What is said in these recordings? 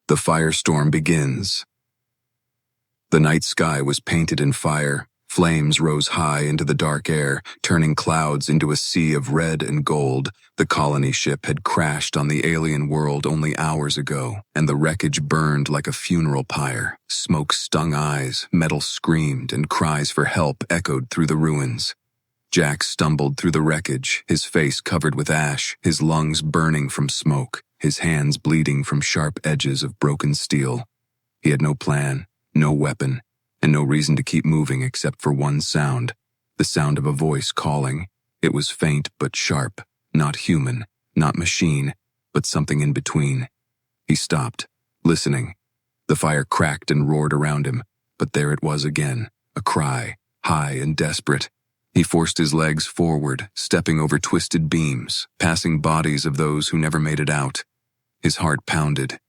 The firestorm begins. The night sky was painted in fire. Flames rose high into the dark air, turning clouds into a sea of red and gold. The colony ship had crashed on the alien world only hours ago, and the wreckage burned like a funeral pyre. Smoke stung eyes, metal screamed, and cries for help echoed through the ruins. Jack stumbled through the wreckage, his face covered with ash, his lungs burning from smoke, his hands bleeding from sharp edges of broken steel. He had no plan, no weapon, and no reason to keep moving except for one sound, the sound of a voice calling. It was faint but sharp, not human, not machine, but something in between. He stopped, listening. The fire cracked and roared around him, but there it was again, a cry, high and desperate. He forced his legs forward, stepping over twisted beams, passing bodies of those who never made it out. His heart pounded.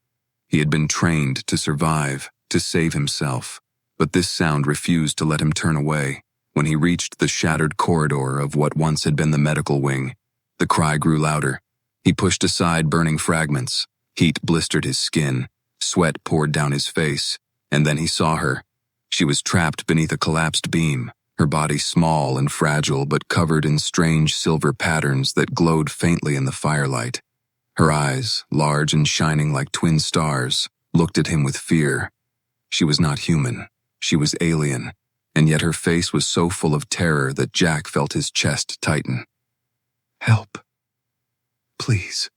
He had been trained to survive, to save himself, but this sound refused to let him turn away. When he reached the shattered corridor of what once had been the medical wing, the cry grew louder. He pushed aside burning fragments. Heat blistered his skin. Sweat poured down his face. And then he saw her. She was trapped beneath a collapsed beam, her body small and fragile but covered in strange silver patterns that glowed faintly in the firelight. Her eyes, large and shining like twin stars, looked at him with fear. She was not human. She was alien, and yet her face was so full of terror that Jack felt his chest tighten. "Help. Please,"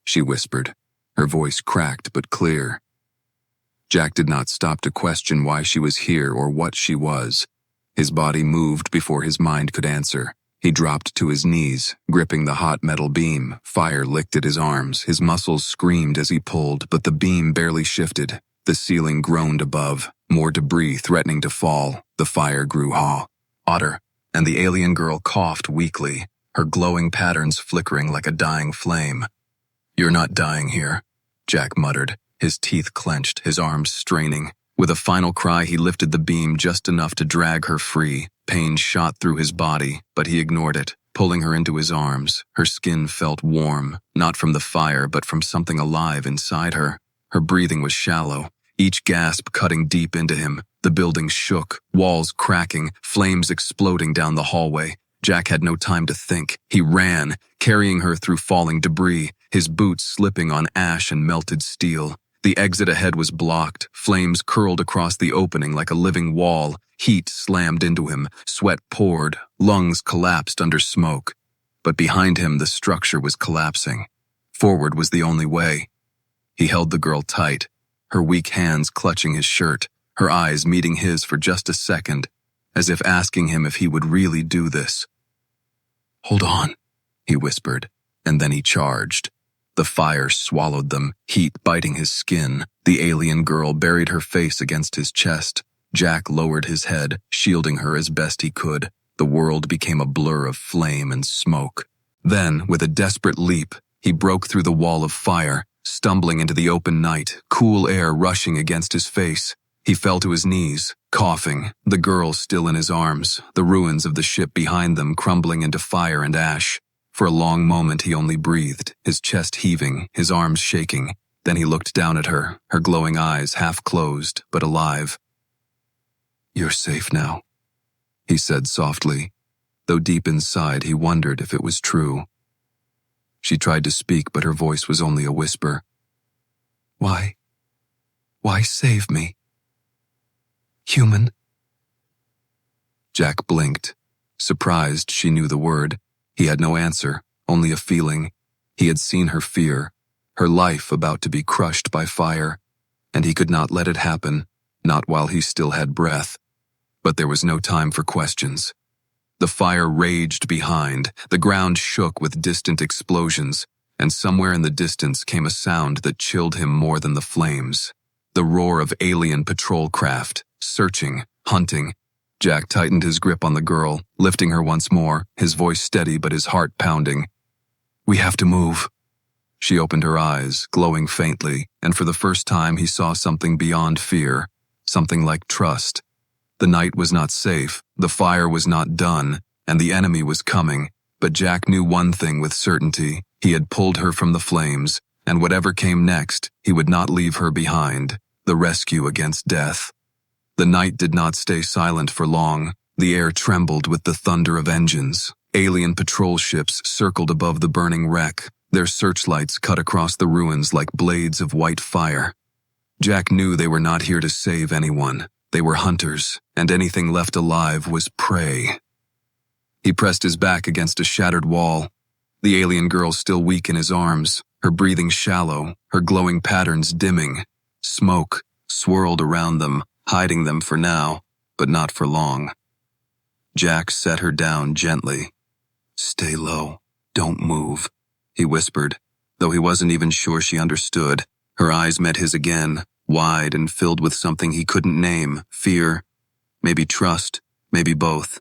she whispered, her voice cracked but clear. Jack did not stop to question why she was here or what she was. His body moved before his mind could answer. He dropped to his knees, gripping the hot metal beam. Fire licked at his arms. His muscles screamed as he pulled, but the beam barely shifted. The ceiling groaned above, more debris threatening to fall. The fire grew hotter, and the alien girl coughed weakly, her glowing patterns flickering like a dying flame. "You're not dying here," Jack muttered, his teeth clenched, his arms straining. With a final cry, he lifted the beam just enough to drag her free. Pain shot through his body, but he ignored it, pulling her into his arms. Her skin felt warm, not from the fire, but from something alive inside her. Her breathing was shallow, each gasp cutting deep into him. The building shook, walls cracking, flames exploding down the hallway. Jack had no time to think. He ran, carrying her through falling debris, his boots slipping on ash and melted steel. The exit ahead was blocked. Flames curled across the opening like a living wall. Heat slammed into him. Sweat poured. Lungs collapsed under smoke. But behind him, the structure was collapsing. Forward was the only way. He held the girl tight, her weak hands clutching his shirt, her eyes meeting his for just a second, as if asking him if he would really do this. "Hold on," he whispered, and then he charged. The fire swallowed them, heat biting his skin. The alien girl buried her face against his chest. Jack lowered his head, shielding her as best he could. The world became a blur of flame and smoke. Then, with a desperate leap, he broke through the wall of fire, stumbling into the open night, cool air rushing against his face. He fell to his knees, coughing, the girl still in his arms, the ruins of the ship behind them crumbling into fire and ash. For a long moment he only breathed, his chest heaving, his arms shaking. Then he looked down at her, her glowing eyes half closed, but alive. "You're safe now," he said softly, though deep inside he wondered if it was true. She tried to speak, but her voice was only a whisper. Why save me? Human?" Jack blinked, surprised she knew the word. He had no answer, only a feeling. He had seen her fear, her life about to be crushed by fire, and he could not let it happen, not while he still had breath. But there was no time for questions. The fire raged behind, the ground shook with distant explosions, and somewhere in the distance came a sound that chilled him more than the flames. The roar of alien patrol craft, searching, hunting. Jack tightened his grip on the girl, lifting her once more, his voice steady but his heart pounding. "We have to move." She opened her eyes, glowing faintly, and for the first time he saw something beyond fear, something like trust. The night was not safe, the fire was not done, and the enemy was coming, but Jack knew one thing with certainty. He had pulled her from the flames, and whatever came next, he would not leave her behind. The rescue against death. The night did not stay silent for long. The air trembled with the thunder of engines. Alien patrol ships circled above the burning wreck. Their searchlights cut across the ruins like blades of white fire. Jack knew they were not here to save anyone. They were hunters, and anything left alive was prey. He pressed his back against a shattered wall. The alien girl still weak in his arms, her breathing shallow, her glowing patterns dimming. Smoke swirled around them, hiding them for now, but not for long. Jack set her down gently. "Stay low. Don't move," he whispered, though he wasn't even sure she understood. Her eyes met his again, wide and filled with something he couldn't name, fear, maybe trust, maybe both.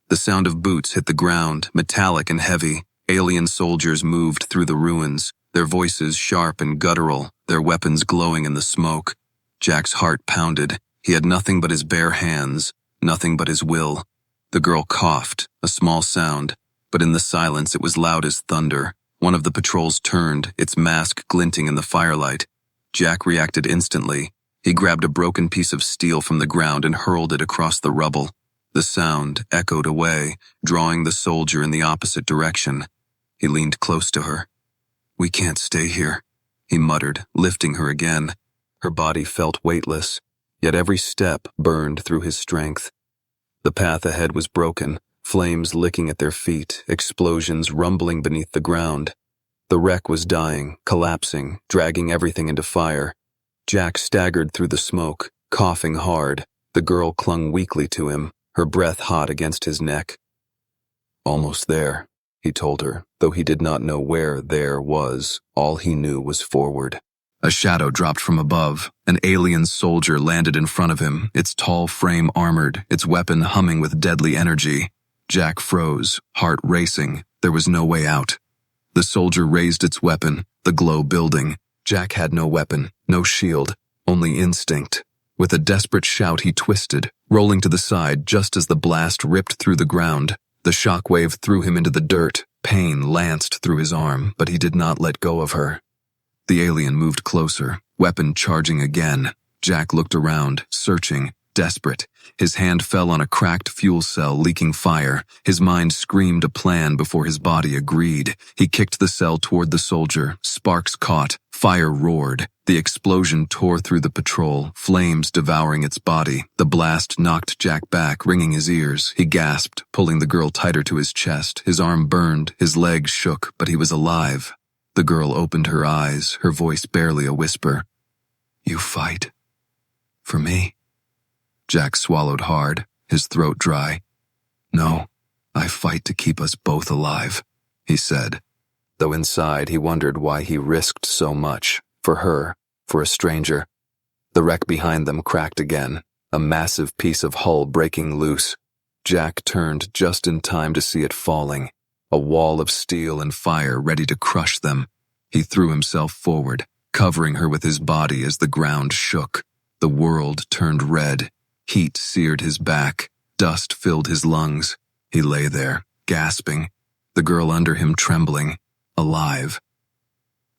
The sound of boots hit the ground, metallic and heavy. Alien soldiers moved through the ruins, their voices sharp and guttural, their weapons glowing in the smoke. Jack's heart pounded. He had nothing but his bare hands, nothing but his will. The girl coughed, a small sound, but in the silence it was loud as thunder. One of the patrols turned, its mask glinting in the firelight. Jack reacted instantly. He grabbed a broken piece of steel from the ground and hurled it across the rubble. The sound echoed away, drawing the soldier in the opposite direction. He leaned close to her. "We can't stay here," he muttered, lifting her again. Her body felt weightless, yet every step burned through his strength. The path ahead was broken, flames licking at their feet, explosions rumbling beneath the ground. The wreck was dying, collapsing, dragging everything into fire. Jack staggered through the smoke, coughing hard. The girl clung weakly to him, her breath hot against his neck. "Almost there," he told her, though he did not know where there was. All he knew was forward. A shadow dropped from above. An alien soldier landed in front of him, its tall frame armored, its weapon humming with deadly energy. Jack froze, heart racing. There was no way out. The soldier raised its weapon, the glow building. Jack had no weapon, no shield, only instinct. With a desperate shout, he twisted, rolling to the side just as the blast ripped through the ground. The shockwave threw him into the dirt. Pain lanced through his arm, but he did not let go of her. The alien moved closer, weapon charging again. Jack looked around, searching, desperate. His hand fell on a cracked fuel cell leaking fire. His mind screamed a plan before his body agreed. He kicked the cell toward the soldier. Sparks caught. Fire roared. The explosion tore through the patrol, flames devouring its body. The blast knocked Jack back, ringing his ears. He gasped, pulling the girl tighter to his chest. His arm burned, his legs shook, but he was alive. The girl opened her eyes, her voice barely a whisper. "You fight? For me?" Jack swallowed hard, his throat dry. "No, I fight to keep us both alive," he said, though inside he wondered why he risked so much, for her, for a stranger. The wreck behind them cracked again, a massive piece of hull breaking loose. Jack turned just in time to see it falling, a wall of steel and fire ready to crush them. He threw himself forward, covering her with his body as the ground shook. The world turned red. Heat seared his back. Dust filled his lungs. He lay there, gasping, the girl under him trembling, alive.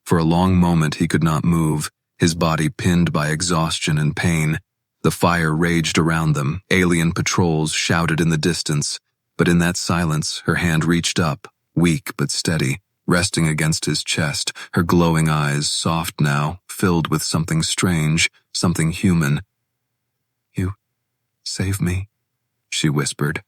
For a long moment he could not move, his body pinned by exhaustion and pain. The fire raged around them. Alien patrols shouted in the distance. But in that silence, her hand reached up, weak but steady, resting against his chest, her glowing eyes soft now, filled with something strange, something human. "You save me," she whispered.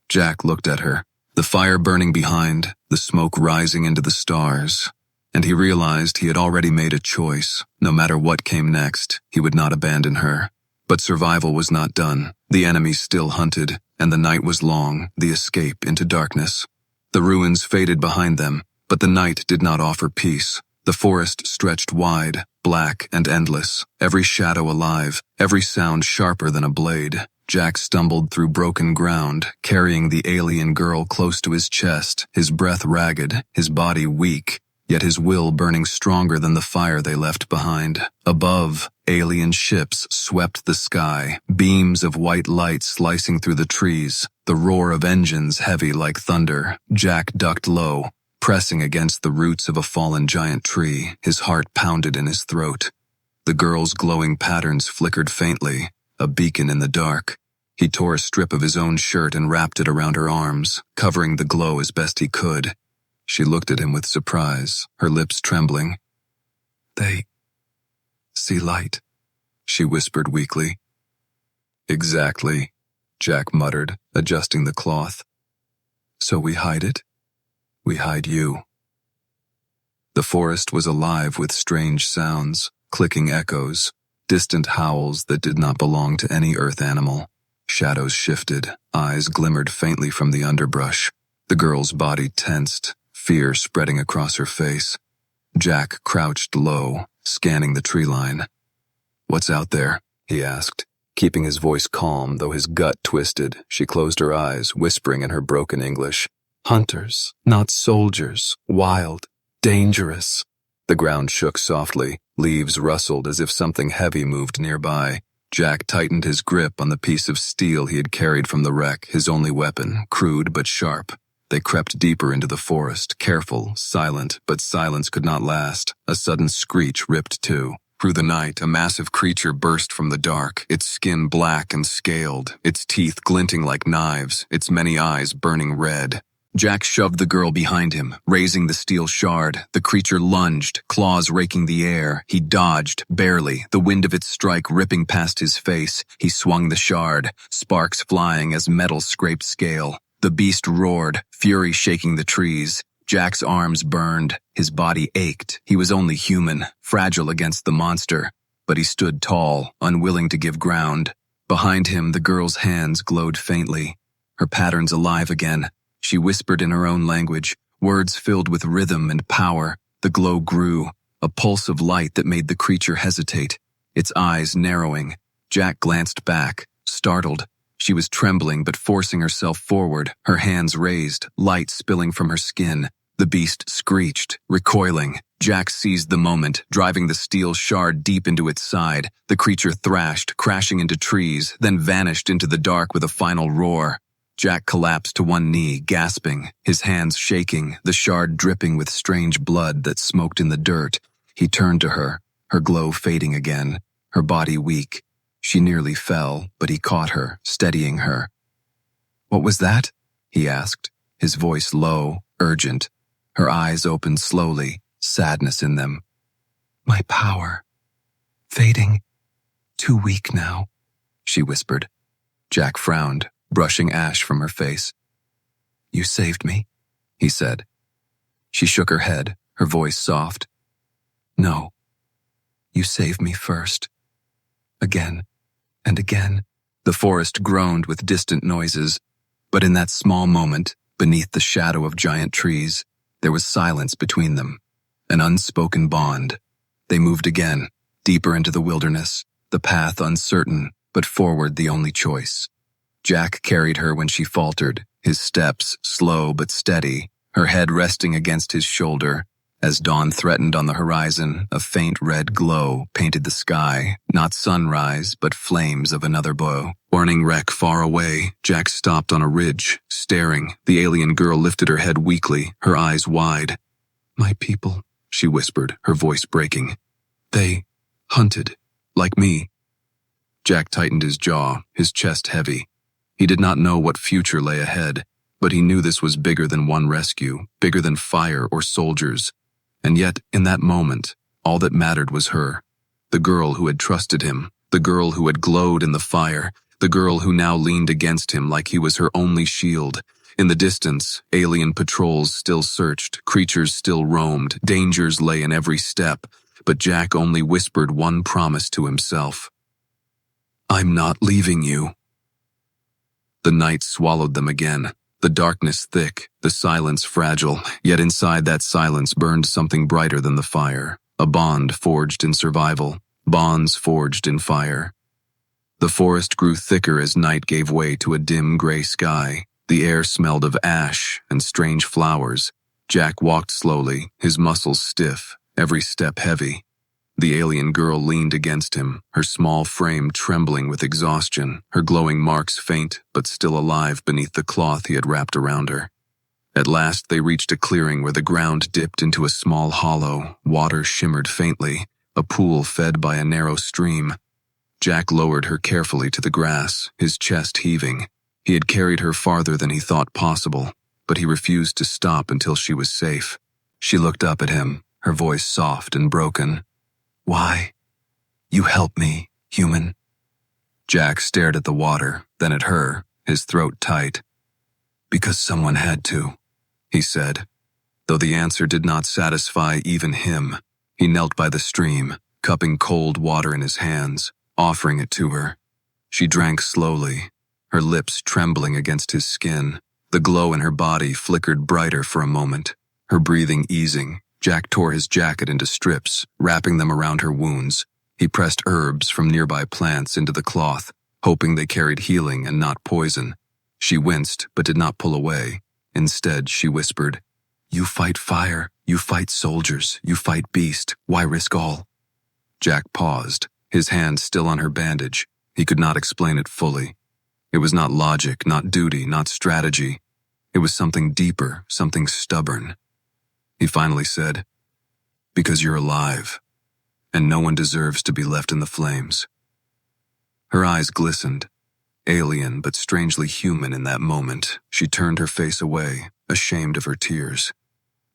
Jack looked at her, the fire burning behind, the smoke rising into the stars, and he realized he had already made a choice. No matter what came next, he would not abandon her. But survival was not done. The enemy still hunted, and the night was long, the escape into darkness. The ruins faded behind them, but the night did not offer peace. The forest stretched wide, black and endless, every shadow alive, every sound sharper than a blade. Jack stumbled through broken ground, carrying the alien girl close to his chest, his breath ragged, his body weak, yet his will burning stronger than the fire they left behind. Above, alien ships swept the sky, beams of white light slicing through the trees, the roar of engines heavy like thunder. Jack ducked low, Pressing against the roots of a fallen giant tree, his heart pounded in his throat. The girl's glowing patterns flickered faintly, a beacon in the dark. He tore a strip of his own shirt and wrapped it around her arms, covering the glow as best he could. She looked at him with surprise, her lips trembling. "They see light," she whispered weakly. "Exactly," Jack muttered, adjusting the cloth. "So we hide it? We hide you." The forest was alive with strange sounds, clicking echoes, distant howls that did not belong to any earth animal. Shadows shifted, eyes glimmered faintly from the underbrush. The girl's body tensed, fear spreading across her face. Jack crouched low, scanning the tree line. "What's out there?" he asked. Keeping his voice calm, though his gut twisted, she closed her eyes, whispering in her broken English. "Hunters, not soldiers, wild, dangerous." The ground shook softly, leaves rustled as if something heavy moved nearby. Jack tightened his grip on the piece of steel he had carried from the wreck, his only weapon, crude but sharp. They crept deeper into the forest, careful, silent, but silence could not last. A sudden screech ripped two. Through the night, a massive creature burst from the dark, its skin black and scaled, its teeth glinting like knives, its many eyes burning red. Jack shoved the girl behind him, raising the steel shard. The creature lunged, claws raking the air. He dodged, barely, the wind of its strike ripping past his face. He swung the shard, sparks flying as metal scraped scale. The beast roared, fury shaking the trees. Jack's arms burned, his body ached. He was only human, fragile against the monster. But he stood tall, unwilling to give ground. Behind him, the girl's hands glowed faintly, her patterns alive again. She whispered in her own language, words filled with rhythm and power. The glow grew, a pulse of light that made the creature hesitate, its eyes narrowing. Jack glanced back, startled. She was trembling but forcing herself forward, her hands raised, light spilling from her skin. The beast screeched, recoiling. Jack seized the moment, driving the steel shard deep into its side. The creature thrashed, crashing into trees, then vanished into the dark with a final roar. Jack collapsed to one knee, gasping, his hands shaking, the shard dripping with strange blood that smoked in the dirt. He turned to her, her glow fading again, her body weak. She nearly fell, but he caught her, steadying her. "What was that?" he asked, his voice low, urgent. Her eyes opened slowly, sadness in them. "My power. Fading. Too weak now," she whispered. Jack frowned, brushing ash from her face. "You saved me," he said. She shook her head, her voice soft. "No. You saved me first. Again and again." The forest groaned with distant noises, but in that small moment, beneath the shadow of giant trees, there was silence between them, an unspoken bond. They moved again, deeper into the wilderness, the path uncertain, but forward the only choice. Jack carried her when she faltered, his steps slow but steady, her head resting against his shoulder. As dawn threatened on the horizon, a faint red glow painted the sky, not sunrise, but flames of another bow. Warning wreck far away, Jack stopped on a ridge, staring. The alien girl lifted her head weakly, her eyes wide. "My people," she whispered, her voice breaking. "They hunted, like me." Jack tightened his jaw, his chest heavy. He did not know what future lay ahead, but he knew this was bigger than one rescue, bigger than fire or soldiers. And yet, in that moment, all that mattered was her. The girl who had trusted him, the girl who had glowed in the fire, the girl who now leaned against him like he was her only shield. In the distance, alien patrols still searched, creatures still roamed, dangers lay in every step, but Jack only whispered one promise to himself. "I'm not leaving you." The night swallowed them again. The darkness thick, the silence fragile, yet inside that silence burned something brighter than the fire, a bond forged in survival, bonds forged in fire. The forest grew thicker as night gave way to a dim gray sky. The air smelled of ash and strange flowers. Jack walked slowly, his muscles stiff, every step heavy. The alien girl leaned against him, her small frame trembling with exhaustion, her glowing marks faint but still alive beneath the cloth he had wrapped around her. At last they reached a clearing where the ground dipped into a small hollow, water shimmered faintly, a pool fed by a narrow stream. Jack lowered her carefully to the grass, his chest heaving. He had carried her farther than he thought possible, but he refused to stop until she was safe. She looked up at him, her voice soft and broken. "Why? You help me, human." Jack stared at the water, then at her, his throat tight. "Because someone had to," he said. Though the answer did not satisfy even him, he knelt by the stream, cupping cold water in his hands, offering it to her. She drank slowly, her lips trembling against his skin. The glow in her body flickered brighter for a moment. Her breathing easing, Jack tore his jacket into strips, wrapping them around her wounds. He pressed herbs from nearby plants into the cloth, hoping they carried healing and not poison. She winced, but did not pull away. Instead, she whispered, "You fight fire, you fight soldiers, you fight beast. Why risk all?" Jack paused, his hand still on her bandage. He could not explain it fully. It was not logic, not duty, not strategy. It was something deeper, something stubborn. He finally said, "Because you're alive, and no one deserves to be left in the flames." Her eyes glistened. Alien but strangely human in that moment, she turned her face away, ashamed of her tears.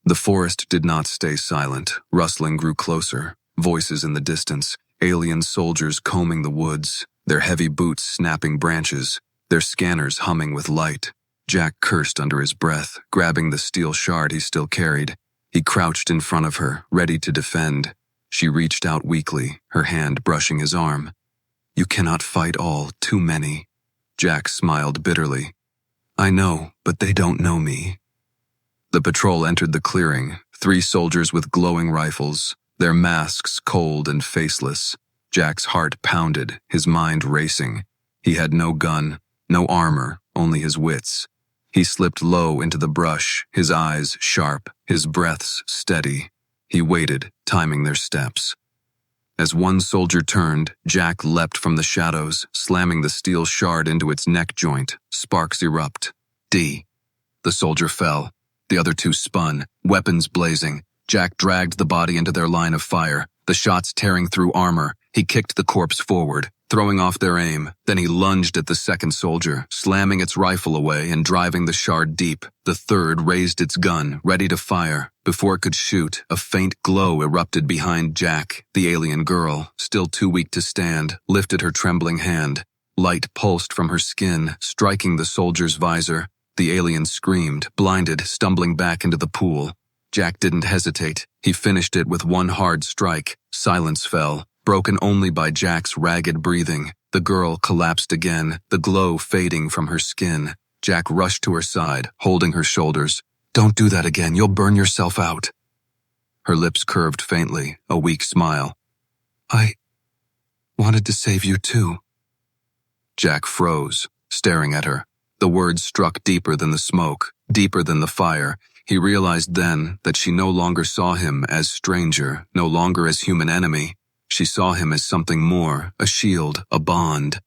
The forest did not stay silent. Rustling grew closer, voices in the distance, alien soldiers combing the woods, their heavy boots snapping branches, their scanners humming with light. Jack cursed under his breath, grabbing the steel shard he still carried. He crouched in front of her, ready to defend. She reached out weakly, her hand brushing his arm. "You cannot fight all, too many." Jack smiled bitterly. "I know, but they don't know me." The patrol entered the clearing, 3 soldiers with glowing rifles, their masks cold and faceless. Jack's heart pounded, his mind racing. He had no gun, no armor, only his wits. He slipped low into the brush, his eyes sharp, his breaths steady. He waited, timing their steps. As one soldier turned, Jack leapt from the shadows, slamming the steel shard into its neck joint. Sparks erupt. D. The soldier fell. The other 2 spun, weapons blazing. Jack dragged the body into their line of fire, the shots tearing through armor. He kicked the corpse forward, throwing off their aim. Then he lunged at the second soldier, slamming its rifle away and driving the shard deep. The third raised its gun, ready to fire. Before it could shoot, a faint glow erupted behind Jack. The alien girl, still too weak to stand, lifted her trembling hand. Light pulsed from her skin, striking the soldier's visor. The alien screamed, blinded, stumbling back into the pool. Jack didn't hesitate. He finished it with one hard strike. Silence fell, broken only by Jack's ragged breathing. The girl collapsed again, the glow fading from her skin. Jack rushed to her side, holding her shoulders. "Don't do that again, you'll burn yourself out." Her lips curved faintly, a weak smile. "I wanted to save you too." Jack froze, staring at her. The words struck deeper than the smoke, deeper than the fire. He realized then that she no longer saw him as stranger, no longer as human enemy. She saw him as something more, a shield, a bond.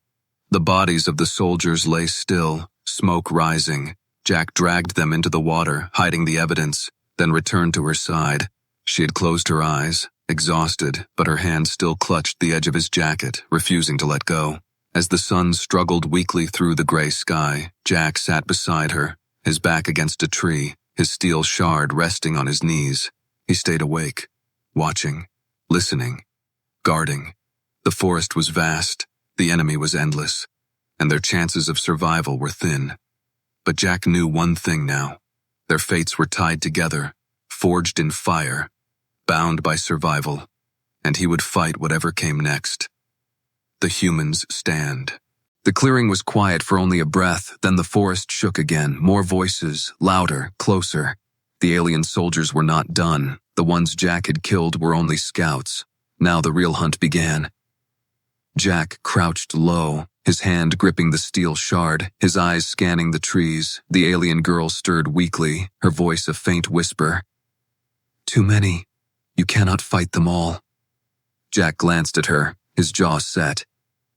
The bodies of the soldiers lay still, smoke rising. Jack dragged them into the water, hiding the evidence, then returned to her side. She had closed her eyes, exhausted, but her hand still clutched the edge of his jacket, refusing to let go. As the sun struggled weakly through the gray sky, Jack sat beside her, his back against a tree, his steel shard resting on his knees. He stayed awake, watching, listening, guarding. The forest was vast, the enemy was endless, and their chances of survival were thin. But Jack knew one thing now. Their fates were tied together, forged in fire, bound by survival, and he would fight whatever came next. The humans stand. The clearing was quiet for only a breath, then the forest shook again, more voices, louder, closer. The alien soldiers were not done. The ones Jack had killed were only scouts. Now the real hunt began. Jack crouched low, his hand gripping the steel shard, his eyes scanning the trees. The alien girl stirred weakly, her voice a faint whisper. "Too many. You cannot fight them all." Jack glanced at her, his jaw set.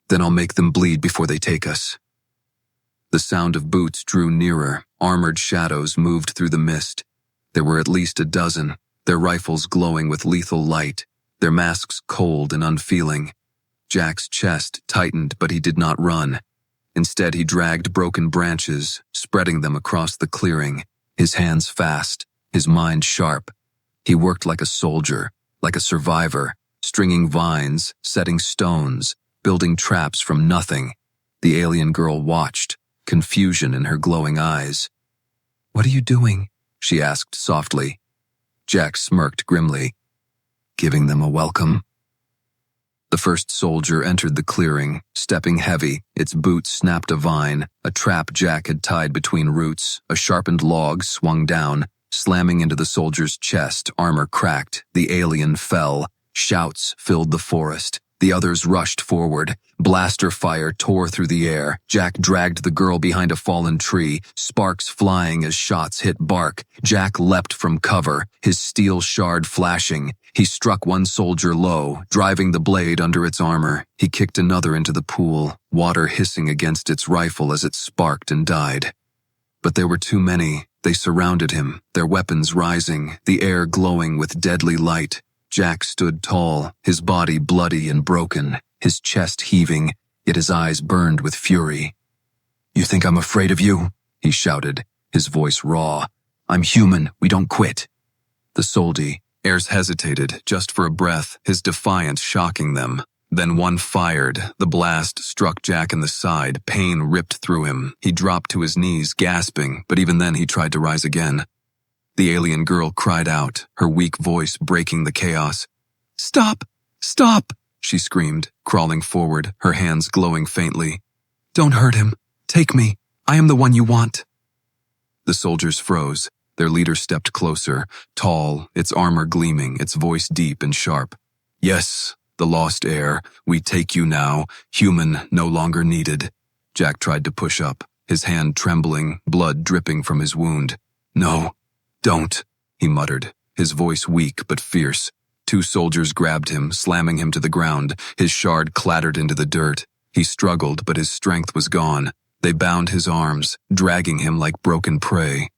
"Then I'll make them bleed before they take us." The sound of boots drew nearer. Armored shadows moved through the mist. There were at least a dozen, their rifles glowing with lethal light, their masks cold and unfeeling. Jack's chest tightened, but he did not run. Instead, he dragged broken branches, spreading them across the clearing, his hands fast, his mind sharp. He worked like a soldier, like a survivor, stringing vines, setting stones, building traps from nothing. The alien girl watched, confusion in her glowing eyes. "What are you doing?" she asked softly. Jack smirked grimly. "Giving them a welcome." The first soldier entered the clearing, stepping heavy. Its boots snapped a vine, a trap Jack had tied between roots. A sharpened log swung down, slamming into the soldier's chest. Armor cracked. The alien fell. Shouts filled the forest. The others rushed forward. Blaster fire tore through the air. Jack dragged the girl behind a fallen tree, sparks flying as shots hit bark. Jack leapt from cover, his steel shard flashing. He struck one soldier low, driving the blade under its armor. He kicked another into the pool, water hissing against its rifle as it sparked and died. But there were too many. They surrounded him, their weapons rising, the air glowing with deadly light. Jack stood tall, his body bloody and broken, his chest heaving, yet his eyes burned with fury. "You think I'm afraid of you?" he shouted, his voice raw. "I'm human, we don't quit." The soldier, Ayres hesitated just for a breath, his defiance shocking them. Then one fired. The blast struck Jack in the side. Pain ripped through him. He dropped to his knees, gasping, but even then he tried to rise again. The alien girl cried out, her weak voice breaking the chaos. "Stop! Stop!" she screamed, crawling forward, her hands glowing faintly. "Don't hurt him. Take me. I am the one you want." The soldiers froze. Their leader stepped closer, tall, its armor gleaming, its voice deep and sharp. "Yes, the lost heir, we take you now, human no longer needed." Jack tried to push up, his hand trembling, blood dripping from his wound. "No. Don't," he muttered, his voice weak but fierce. Two soldiers grabbed him, slamming him to the ground. His shard clattered into the dirt. He struggled, but his strength was gone. They bound his arms, dragging him like broken prey.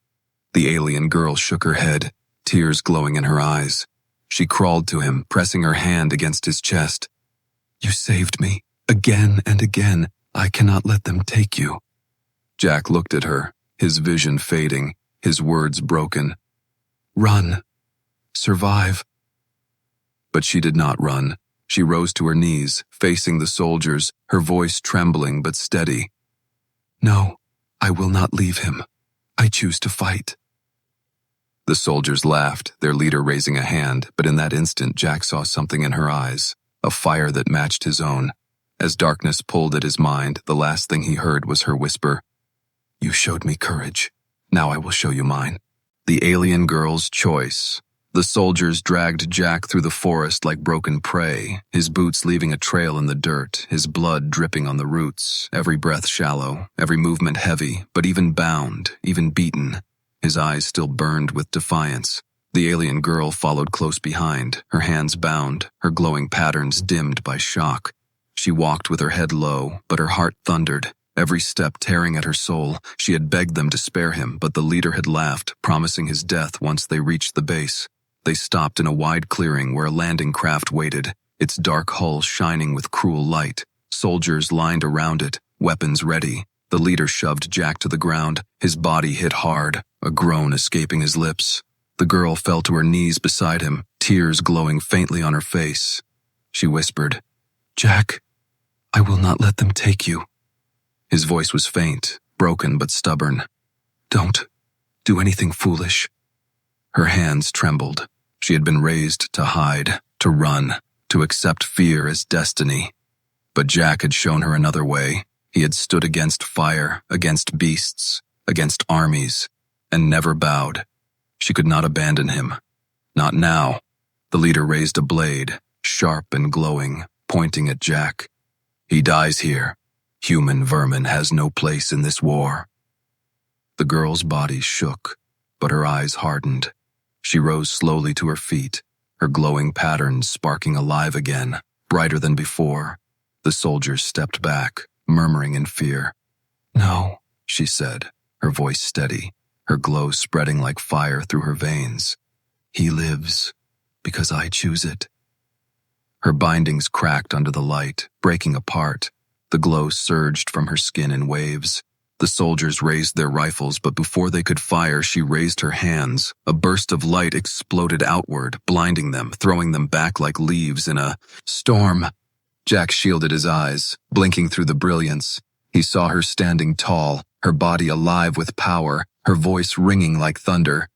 The alien girl shook her head, tears glowing in her eyes. She crawled to him, pressing her hand against his chest. "You saved me, again and again. I cannot let them take you." Jack looked at her, his vision fading, his words broken. "Run. Survive." But she did not run. She rose to her knees, facing the soldiers, her voice trembling but steady. "No, I will not leave him. I choose to fight." The soldiers laughed, their leader raising a hand, but in that instant Jack saw something in her eyes, a fire that matched his own. As darkness pulled at his mind, the last thing he heard was her whisper, "You showed me courage. Now I will show you mine." The alien girl's choice. The soldiers dragged Jack through the forest like broken prey, his boots leaving a trail in the dirt, his blood dripping on the roots, every breath shallow, every movement heavy, but even bound, even beaten. His eyes still burned with defiance. The alien girl followed close behind, her hands bound, her glowing patterns dimmed by shock. She walked with her head low, but her heart thundered, every step tearing at her soul. She had begged them to spare him, but the leader had laughed, promising his death once they reached the base. They stopped in a wide clearing where a landing craft waited, its dark hull shining with cruel light. Soldiers lined around it, weapons ready. The leader shoved Jack to the ground, his body hit hard, a groan escaping his lips. The girl fell to her knees beside him, tears glowing faintly on her face. She whispered, "Jack, I will not let them take you." His voice was faint, broken but stubborn. "Don't do anything foolish." Her hands trembled. She had been raised to hide, to run, to accept fear as destiny. But Jack had shown her another way. He had stood against fire, against beasts, against armies, and never bowed. She could not abandon him. Not now. The leader raised a blade, sharp and glowing, pointing at Jack. "He dies here. Human vermin has no place in this war." The girl's body shook, but her eyes hardened. She rose slowly to her feet, her glowing patterns sparking alive again, brighter than before. The soldiers stepped back, murmuring in fear. "No," she said, her voice steady, her glow spreading like fire through her veins. He lives, because I choose it. Her bindings cracked under the light, breaking apart. The glow surged from her skin in waves. The soldiers raised their rifles, but before they could fire, she raised her hands. A burst of light exploded outward, blinding them, throwing them back like leaves in a storm. Jack shielded his eyes, blinking through the brilliance. He saw her standing tall, her body alive with power, her voice ringing like thunder.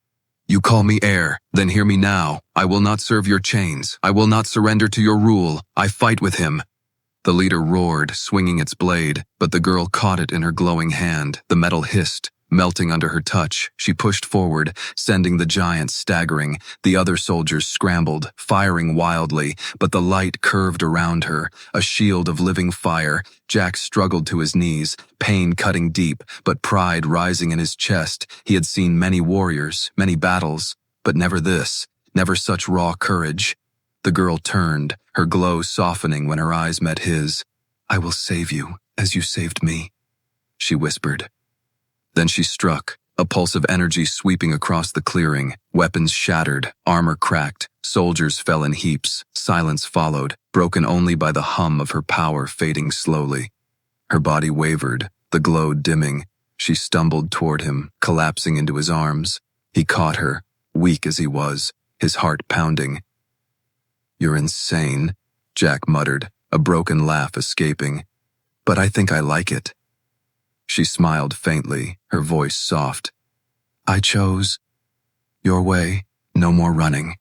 You call me heir, then hear me now. I will not serve your chains. I will not surrender to your rule. I fight with him. The leader roared, swinging its blade, but the girl caught it in her glowing hand. The metal hissed, melting under her touch. She pushed forward, sending the giant staggering. The other soldiers scrambled, firing wildly, but the light curved around her, a shield of living fire. Jack struggled to his knees, pain cutting deep, but pride rising in his chest. He had seen many warriors, many battles, but never this, never such raw courage. The girl turned, her glow softening when her eyes met his. I will save you, as you saved me, she whispered. Then she struck, a pulse of energy sweeping across the clearing. Weapons shattered, armor cracked, soldiers fell in heaps. Silence followed, broken only by the hum of her power fading slowly. Her body wavered, the glow dimming. She stumbled toward him, collapsing into his arms. He caught her, weak as he was, his heart pounding. You're insane, Jack muttered, a broken laugh escaping. But I think I like it. She smiled faintly, her voice soft. I chose your way, no more running.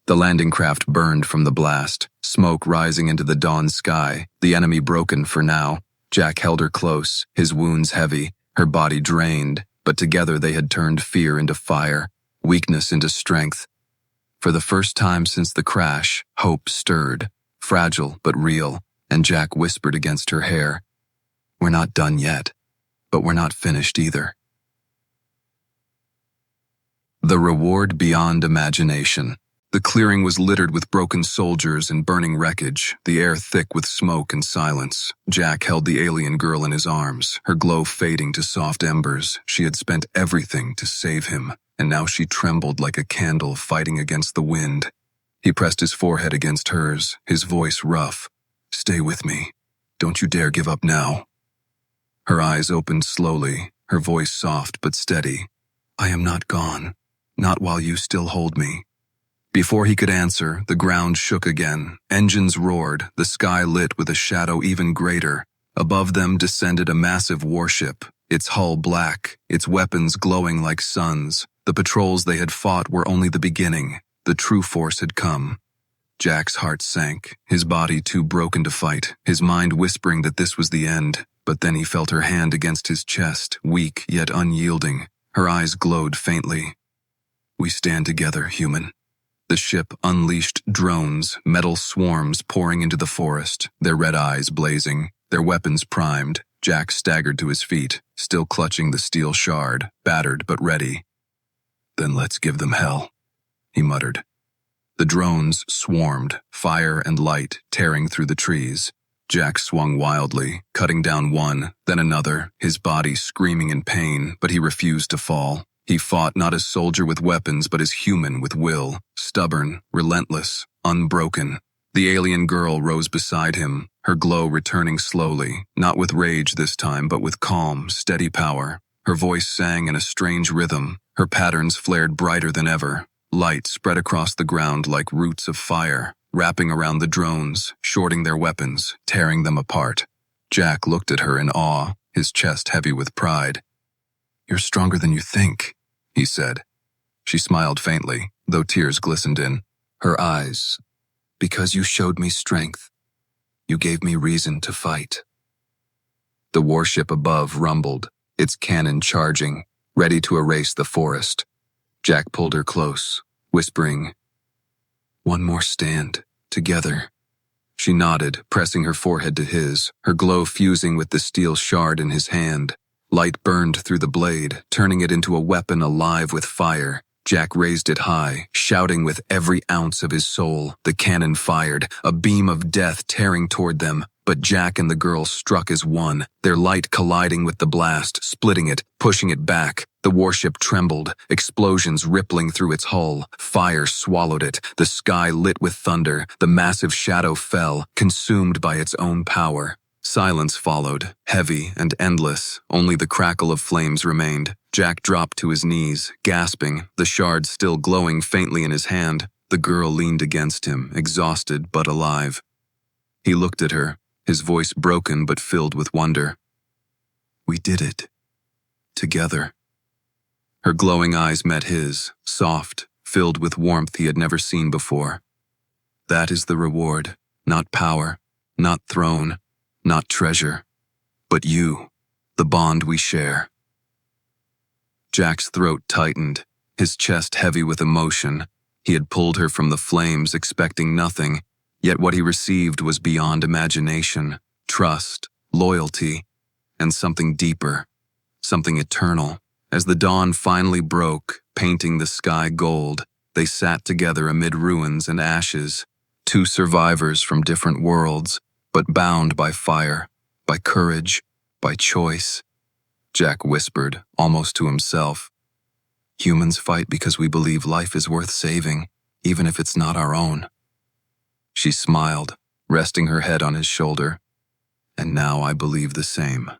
The landing craft burned from the blast, smoke rising into the dawn sky, the enemy broken for now. Jack held her close, his wounds heavy, her body drained, but together they had turned fear into fire, weakness into strength. For the first time since the crash, hope stirred, fragile but real, and Jack whispered against her hair, We're not done yet, but we're not finished either. The reward beyond imagination. The clearing was littered with broken soldiers and burning wreckage, the air thick with smoke and silence. Jack held the alien girl in his arms, her glow fading to soft embers. She had spent everything to save him, and now she trembled like a candle fighting against the wind. He pressed his forehead against hers, his voice rough. Stay with me. Don't you dare give up now. Her eyes opened slowly, her voice soft but steady. I am not gone, not while you still hold me. Before he could answer, the ground shook again. Engines roared, the sky lit with a shadow even greater. Above them descended a massive warship, its hull black, its weapons glowing like suns. The patrols they had fought were only the beginning. The true force had come. Jack's heart sank, his body too broken to fight, his mind whispering that this was the end. But then he felt her hand against his chest, weak yet unyielding. Her eyes glowed faintly. We stand together, human. The ship unleashed drones, metal swarms pouring into the forest, their red eyes blazing, their weapons primed. Jack staggered to his feet, still clutching the steel shard, battered but ready. Then let's give them hell, he muttered. The drones swarmed, fire and light tearing through the trees. Jack swung wildly, cutting down one, then another, his body screaming in pain, but he refused to fall. He fought not as soldier with weapons, but as human with will, stubborn, relentless, unbroken. The alien girl rose beside him, her glow returning slowly, not with rage this time, but with calm, steady power. Her voice sang in a strange rhythm, her patterns flared brighter than ever. Light spread across the ground like roots of fire, wrapping around the drones, shorting their weapons, tearing them apart. Jack looked at her in awe, his chest heavy with pride. You're stronger than you think, he said. She smiled faintly, though tears glistened in her eyes. Because you showed me strength. You gave me reason to fight. The warship above rumbled, its cannon charging, ready to erase the forest. Jack pulled her close, whispering, One more stand, together. She nodded, pressing her forehead to his, her glow fusing with the steel shard in his hand. Light burned through the blade, turning it into a weapon alive with fire. Jack raised it high, shouting with every ounce of his soul. The cannon fired, a beam of death tearing toward them. But Jack and the girl struck as one, their light colliding with the blast, splitting it, pushing it back. The warship trembled, explosions rippling through its hull. Fire swallowed it, the sky lit with thunder. The massive shadow fell, consumed by its own power. Silence followed, heavy and endless. Only the crackle of flames remained. Jack dropped to his knees, gasping, the shards still glowing faintly in his hand. The girl leaned against him, exhausted but alive. He looked at her, his voice broken but filled with wonder. "We did it. Together." Her glowing eyes met his, soft, filled with warmth he had never seen before. "That is the reward, not power, not throne, not treasure, but you, the bond we share." Jack's throat tightened, his chest heavy with emotion. He had pulled her from the flames expecting nothing, yet what he received was beyond imagination, trust, loyalty, and something deeper, something eternal. As the dawn finally broke, painting the sky gold, they sat together amid ruins and ashes, two survivors from different worlds, but bound by fire, by courage, by choice. Jack whispered, almost to himself, "Humans fight because we believe life is worth saving, even if it's not our own." She smiled, resting her head on his shoulder. "And now I believe the same."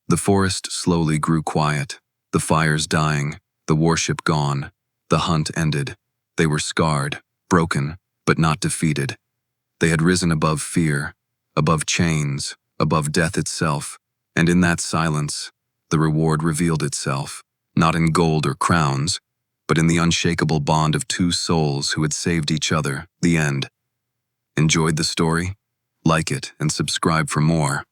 The forest slowly grew quiet, the fires dying, the warship gone, the hunt ended. They were scarred, broken, but not defeated. They had risen above fear, above chains, above death itself, and in that silence, the reward revealed itself, not in gold or crowns, but in the unshakable bond of two souls who had saved each other. The end. Enjoyed the story? Like it and subscribe for more.